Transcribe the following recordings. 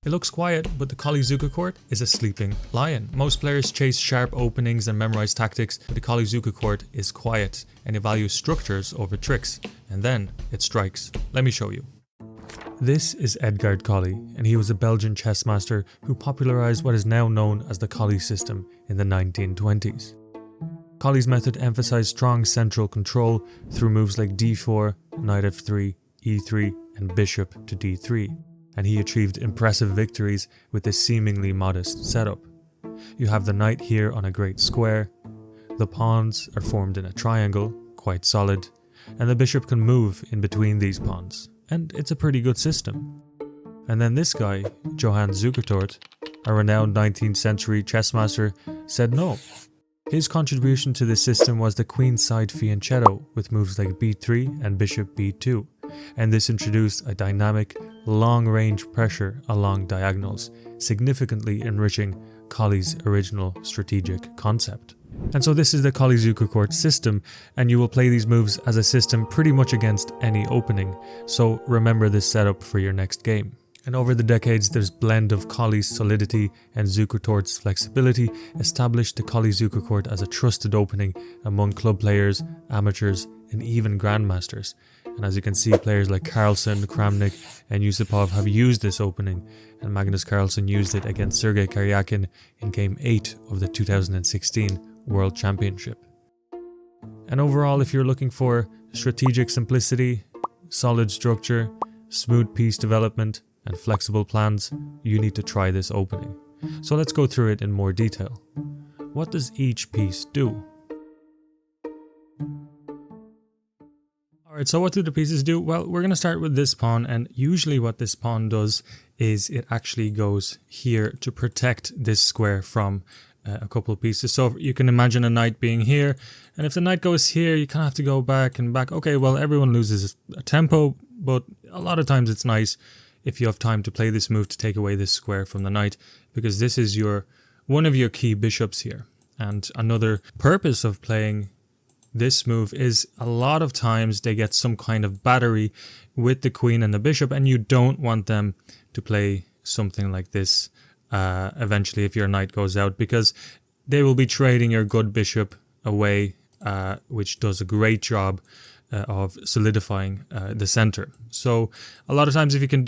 It looks quiet, but the Colle-Zukertort is a sleeping lion. Most players chase sharp openings and memorize tactics, but the Colle-Zukertort is quiet and it values structures over tricks. And then it strikes. Let me show you. This is Edgard Colle, and he was a Belgian chess master who popularized what is now known as the Colle system in the 1920s. Colle's method emphasized strong central control through moves like d4, knight f3, e3, and bishop to d3. And he achieved impressive victories with this seemingly modest setup. You have the knight here on a great square, the pawns are formed in a triangle, quite solid, and the bishop can move in between these pawns, and it's a pretty good system. And then this guy, Johann Zukertort, a renowned 19th century chess master, said no. His contribution to this system was the queenside fianchetto with moves like b3 and bishop b2. And this introduced a dynamic, long-range pressure along diagonals, significantly enriching Colle's original strategic concept. And so this is the Colle-Zukertort system, and you will play these moves as a system pretty much against any opening, so remember this setup for your next game. And over the decades, this blend of Colle's solidity and Zukertort's flexibility established the Colle-Zukertort as a trusted opening among club players, amateurs, and even grandmasters. And as you can see, players like Carlsen, Kramnik, and Yusupov have used this opening, and Magnus Carlsen used it against Sergei Karyakin in Game 8 of the 2016 World Championship. And overall, if you're looking for strategic simplicity, solid structure, smooth piece development, and flexible plans, you need to try this opening. So let's go through it in more detail. What does each piece do? Alright, so what do the pieces do? Well, we're going to start with this pawn, and usually what this pawn does is it actually goes here to protect this square from a couple of pieces. So you can imagine a knight being here, and if the knight goes here, you kind of have to go back and back. Okay, well, everyone loses a tempo, but a lot of times it's nice if you have time to play this move to take away this square from the knight, because this is one of your key bishops here. And another purpose of playing this move is a lot of times they get some kind of battery with the queen and the bishop, and you don't want them to play something like this eventually if your knight goes out, because they will be trading your good bishop away, which does a great job of solidifying the center. So a lot of times if you can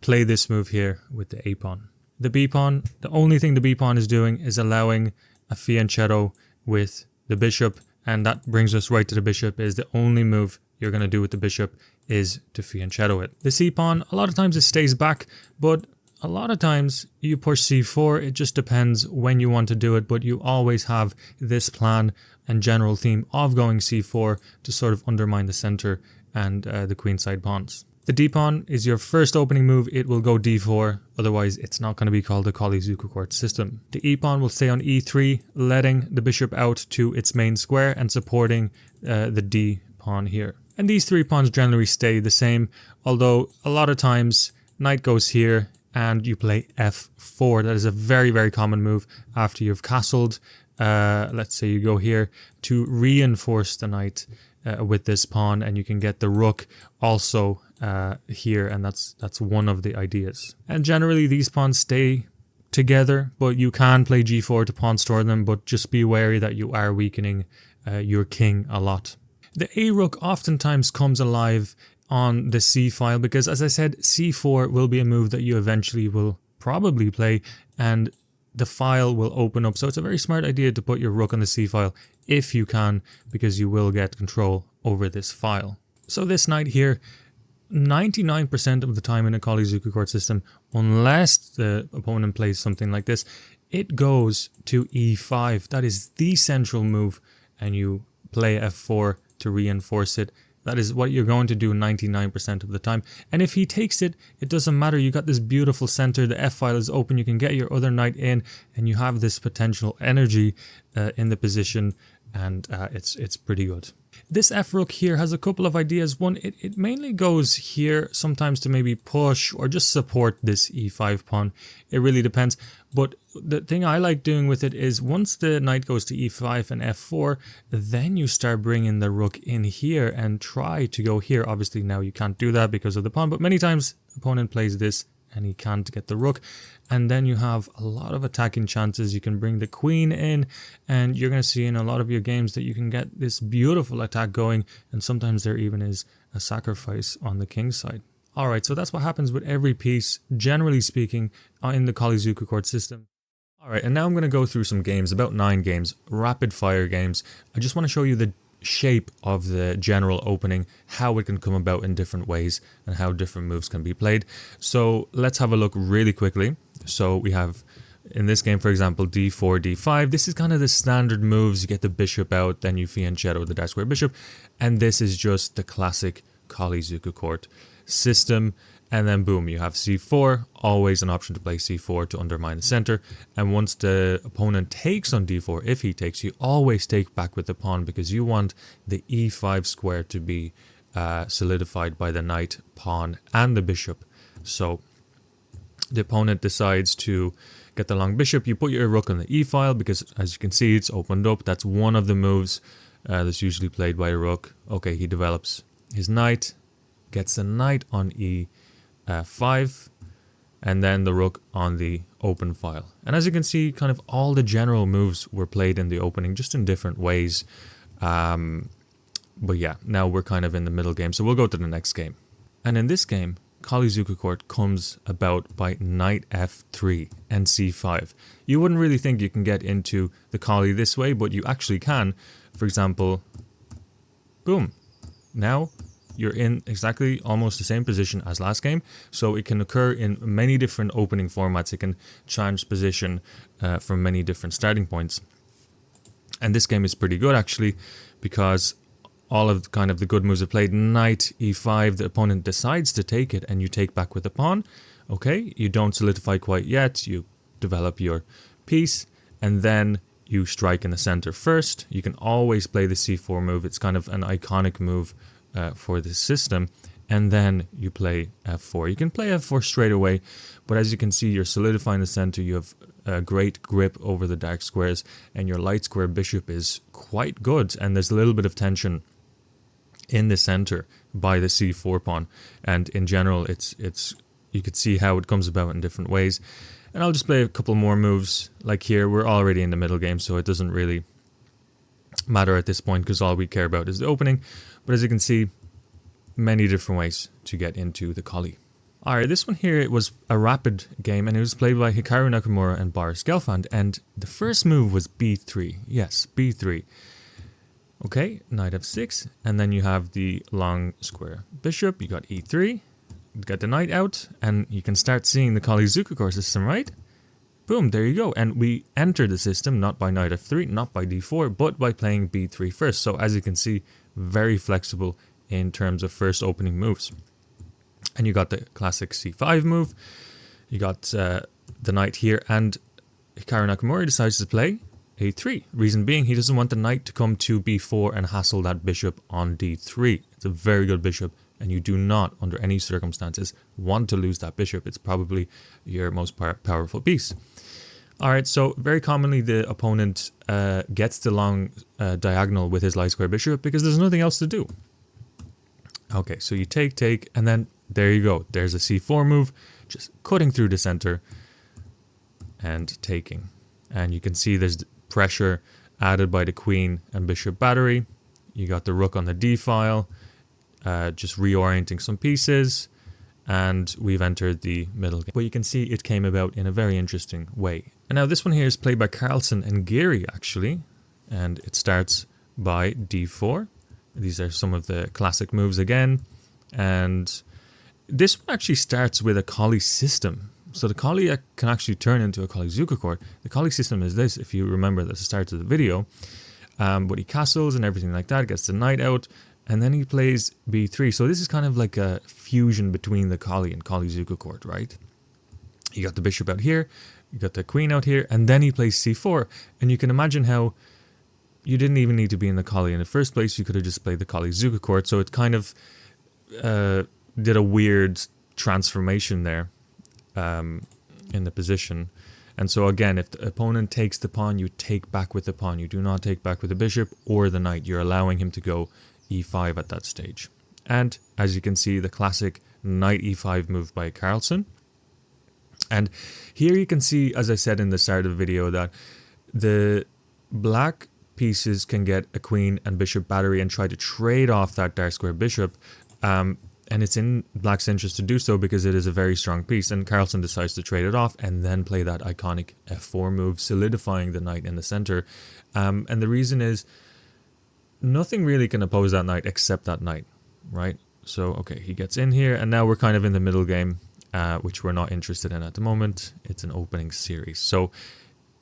play this move here with the A pawn. The B pawn, the only thing the B pawn is doing is allowing a fianchetto with the bishop, and that brings us right to the bishop. Is the only move you're going to do with the bishop is to fianchetto it. The C pawn, a lot of times it stays back, but a lot of times you push c4. It just depends when you want to do it, but you always have this plan and general theme of going c4 to sort of undermine the center and the queenside pawns. The D pawn is your first opening move. It will go d4, otherwise it's not going to be called the Colle-Zukertort system. The E pawn will stay on e3, letting the bishop out to its main square and supporting the D pawn here. And these three pawns generally stay the same, although a lot of times knight goes here and you play f4. That is a very, very common move after you've castled. Let's say you go here to reinforce the knight with this pawn, and you can get the rook also here, and that's one of the ideas. And generally these pawns stay together, but you can play g4 to pawn store them, but just be wary that you are weakening your king a lot. The A rook oftentimes comes alive on the c file because, as I said, c4 will be a move that you eventually will probably play, and the file will open up. So it's a very smart idea to put your rook on the c file if you can, because you will get control over this file. So this knight here, 99% of the time in a Colle-Zukertort system, unless the opponent plays something like this, it goes to e5. That is the central move, and you play f4 to reinforce it. That is what you're going to do 99% of the time. And if he takes it, it doesn't matter. You got this beautiful center. The f-file is open. You can get your other knight in, and you have this potential energy in the position, and it's pretty good. This f-rook here has a couple of ideas. One, it mainly goes here sometimes to maybe push or just support this e5 pawn. It really depends. But the thing I like doing with it is once the knight goes to e5 and f4, then you start bringing the rook in here and try to go here. Obviously now you can't do that because of the pawn, but many times the opponent plays this and he can't get the rook. And then you have a lot of attacking chances. You can bring the queen in, and you're going to see in a lot of your games that you can get this beautiful attack going, and sometimes there even is a sacrifice on the king's side. Alright, so that's what happens with every piece, generally speaking, in the Colle-Zukertort system. Alright, and now I'm going to go through some games, about 9 games, rapid fire games. I just want to show you the shape of the general opening, how it can come about in different ways, and how different moves can be played. So let's have a look really quickly. So we have, in this game, for example, d4, d5. This is kind of the standard moves. You get the bishop out, then you fianchetto the dark square bishop, and this is just the classic Colle-Zukertort system. And then boom, you have c4, always an option to play c4 to undermine the center. And once the opponent takes on d4, if he takes, you always take back with the pawn, because you want the e5 square to be solidified by the knight, pawn, and the bishop. So the opponent decides to get the long bishop. You put your rook on the e file, because as you can see, it's opened up. That's one of the moves that's usually played by a rook. Okay, he develops his knight, gets the knight on e5, and then the rook on the open file. And as you can see, kind of all the general moves were played in the opening, just in different ways. But yeah, now we're kind of in the middle game, so we'll go to the next game. And in this game, Colle-Zukertort comes about by knight f3 and c5. You wouldn't really think you can get into the Colle this way, but you actually can. For example, boom. Now you're in exactly almost the same position as last game. So it can occur in many different opening formats. It can change position from many different starting points. And this game is pretty good actually, because all of kind of the good moves are played. Knight e5, the opponent decides to take it, and you take back with the pawn. Okay, you don't solidify quite yet. You develop your piece, and then you strike in the center first. You can always play the c4 move. It's kind of an iconic move for this system. And then you play f4. You can play f4 straight away, but as you can see, you're solidifying the center. You have a great grip over the dark squares, and your light square bishop is quite good. And there's a little bit of tension in the center by the c4 pawn. And in general, it's you could see how it comes about in different ways. And I'll just play a couple more moves. Like here, we're already in the middle game, so it doesn't really matter at this point, because all we care about is the opening. But as you can see, many different ways to get into the Colle. Alright, this one here, it was a rapid game, and it was played by Hikaru Nakamura and Boris Gelfand, and the first move was b3. Yes, b3. Okay, knight f6, and then you have the long square bishop. You got e3, you got the knight out, and you can start seeing the Colle-Zukertort system, right? Boom, there you go. And we enter the system not by knight f3, not by d4, but by playing b3 first. So as you can see, very flexible in terms of first opening moves. And you got the classic c5 move. You got the knight here, and Hikaru Nakamura decides to play a3. Reason being, he doesn't want the knight to come to b4 and hassle that bishop on d3. It's a very good bishop, and you do not, under any circumstances, want to lose that bishop. It's probably your most powerful piece. Alright, so very commonly the opponent gets the long diagonal with his light square bishop, because there's nothing else to do. Okay, so you take, and then there you go. There's a c4 move, just cutting through the center and taking. And you can see there's pressure added by the queen and bishop battery. You got the rook on the d file, just reorienting some pieces, and we've entered the middle game. But you can see it came about in a very interesting way. And now this one here is played by Carlsen and Geary actually, and it starts by d4. These are some of the classic moves again, and this one actually starts with a Colle system. So the Colle can actually turn into a Colle-Zukertort. The Colle system is this, if you remember at the start of the video. But he castles and everything like that, gets the knight out, and then he plays b3. So this is kind of like a fusion between the Colle and Colle-Zukertort, right? You got the bishop out here, you got the queen out here, and then he plays c4. And you can imagine how you didn't even need to be in the Colle in the first place. You could have just played the Colle-Zukertort. So it kind of did a weird transformation there in the position. And so again, if the opponent takes the pawn, you take back with the pawn. You do not take back with the bishop or the knight. You're allowing him to go e5 at that stage. And as you can see, the classic knight e5 move by Carlsen. And here you can see, as I said in the start of the video, that the black pieces can get a queen and bishop battery and try to trade off that dark square bishop. And it's in black's interest to do so because it is a very strong piece. And Carlsen decides to trade it off and then play that iconic f4 move, solidifying the knight in the center. And the reason is nothing really can oppose that knight except that knight, right? So, okay, he gets in here, and now we're kind of in the middle game, which we're not interested in at the moment. It's an opening series. So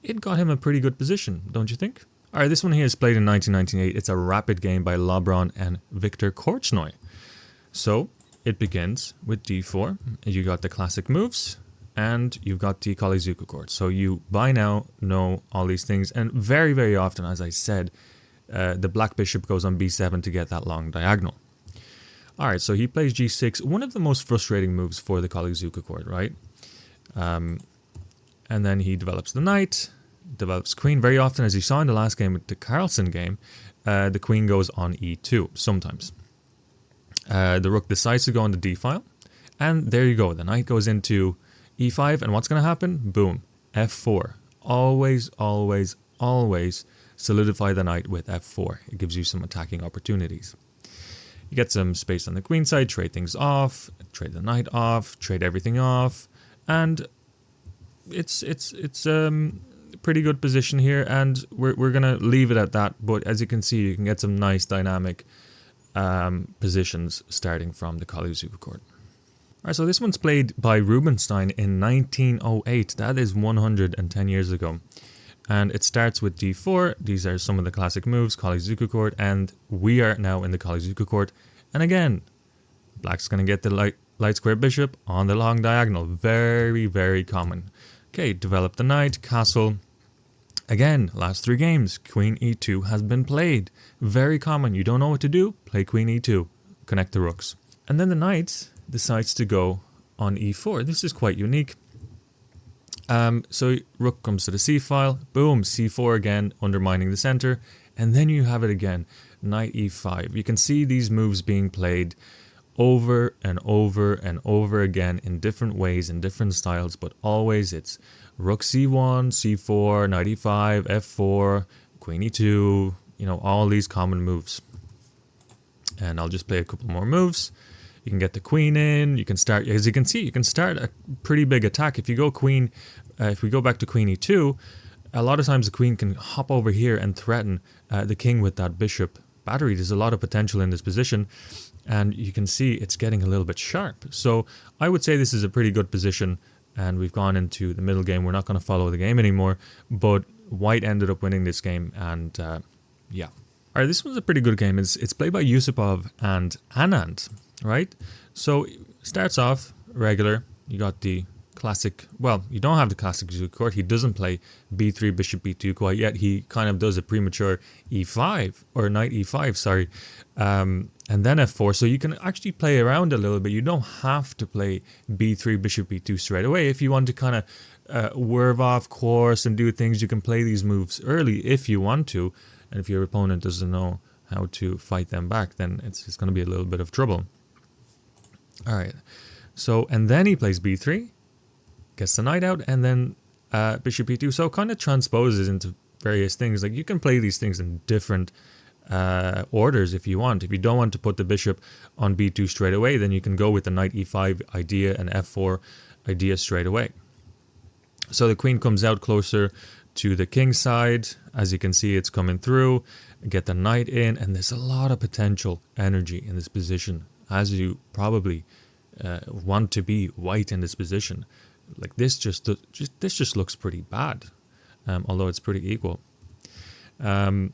it got him a pretty good position, don't you think? All right, this one here is played in 1998. It's a rapid game by Lobron and Viktor Korchnoi. So it begins with d4. You got the classic moves, and you've got the Colle-Zukertort. So you by now know all these things, and very, very often, as I said, the black bishop goes on b7 to get that long diagonal. All right, so he plays g6, one of the most frustrating moves for the Colle-Zukertort, right? And then he develops the knight, develops queen. Very often, as you saw in the last game, the Carlsen game, the queen goes on e2 sometimes. The rook decides to go on the d file, and there you go. The knight goes into e5, and what's going to happen? Boom, f4. Always, always, always solidify the knight with f4. It gives you some attacking opportunities. You get some space on the queen side, trade things off, trade the knight off, trade everything off, and it's pretty good position here, and we're gonna leave it at that. But as you can see, you can get some nice dynamic positions starting from the Colle-Zukertort. Alright, so this one's played by Rubinstein in 1908. That is 110 years ago. And it starts with d4. These are some of the classic moves, Colle-Zukertort, and we are now in the Colle-Zukertort. And again, black's going to get the light square bishop on the long diagonal. Very, very common. Okay, develop the knight, castle. Again, last 3 games, queen e2 has been played. Very common. You don't know what to do? Play queen e2. Connect the rooks. And then the knight decides to go on e4. This is quite unique. So rook comes to the c file. Boom, c4 again, undermining the center. And then you have it again, knight e5. You can see these moves being played over and over and over again in different ways, in different styles, but always it's rook c1, c4, knight e5, f4, queen e2, you know, all these common moves. And I'll just play a couple more moves. You can get the queen in, you can start, as you can see, you can start a pretty big attack. If you go queen, if we go back to queen e2, a lot of times the queen can hop over here and threaten the king with that bishop battery. There's a lot of potential in this position, and you can see it's getting a little bit sharp. So I would say this is a pretty good position, and we've gone into the middle game. We're not going to follow the game anymore, but white ended up winning this game, and yeah. All right, this was a pretty good game. It's played by Yusupov and Anand, right? So starts off regular. You got the classic, well, you don't have the classic Zukertort. He doesn't play b3, bishop b2 quite yet. He kind of does a premature e5, or knight e5, sorry, and then f4. So you can actually play around a little bit. You don't have to play b3, bishop b2 straight away. If you want to kind of swerve off course and do things, you can play these moves early if you want to. And if your opponent doesn't know how to fight them back, then it's going to be a little bit of trouble. All right. So, and then he plays b3, gets the knight out, and then bishop e2. So it kind of transposes into various things. Like you can play these things in different orders if you want. If you don't want to put the bishop on b2 straight away, then you can go with the knight e5 idea and f4 idea straight away. So the queen comes out closer to the king side. As you can see, it's coming through. Get the knight in, and there's a lot of potential energy in this position, as you probably want to be white in this position. Like this just looks pretty bad, although it's pretty equal. But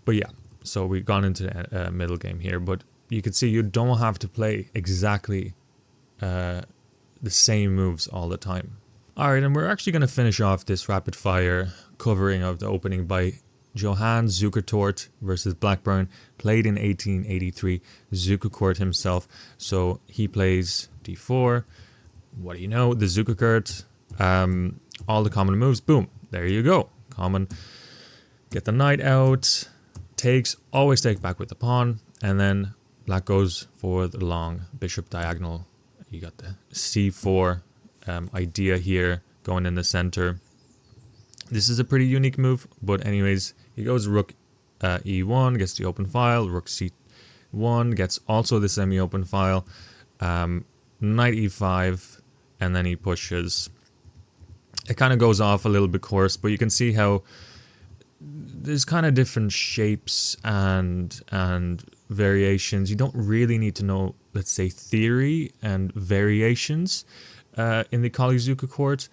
yeah, so we've gone into a middle game here, but you can see you don't have to play exactly the same moves all the time. Alright, and we're actually going to finish off this rapid fire covering of the opening by Johann Zukertort versus Blackburn, played in 1883. Zukertort himself, so he plays d4. What do you know? The Zukertort, all the common moves. Boom, there you go. Common. Get the knight out. Takes, always take back with the pawn, and then black goes for the long bishop diagonal. You got the c4 idea here going in the center. This is a pretty unique move, but anyways, he goes rook e1, gets the open file, rook c1, gets also the semi-open file, knight e5, and then he pushes. It kind of goes off a little bit coarse, but you can see how there's kind of different shapes and variations. You don't really need to know, let's say, theory and variations in the Colle-Zukertort,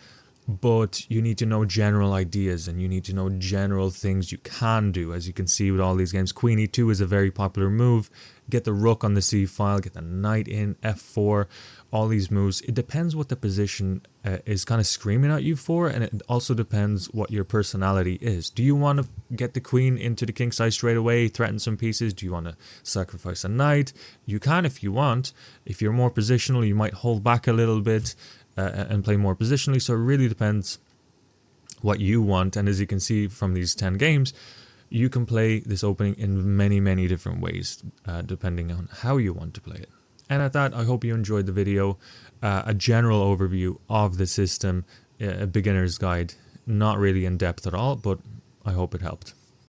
but you need to know general ideas and you need to know general things you can do. As you can see with all these games, queen e2 is a very popular move. Get the rook on the c file, get the knight in, f4, all these moves. It depends what the position is kind of screaming at you for, and it also depends what your personality is. Do you want to get the queen into the king side straight away, threaten some pieces? Do you want to sacrifice a knight? You can if you want. If you're more positional, you might hold back a little bit and play more positionally. So it really depends what you want. And as you can see from these 10 games, you can play this opening in many different ways, depending on how you want to play it. And at that, I hope you enjoyed the video. A general overview of the system, a beginner's guide, not really in depth at all, but I hope it helped.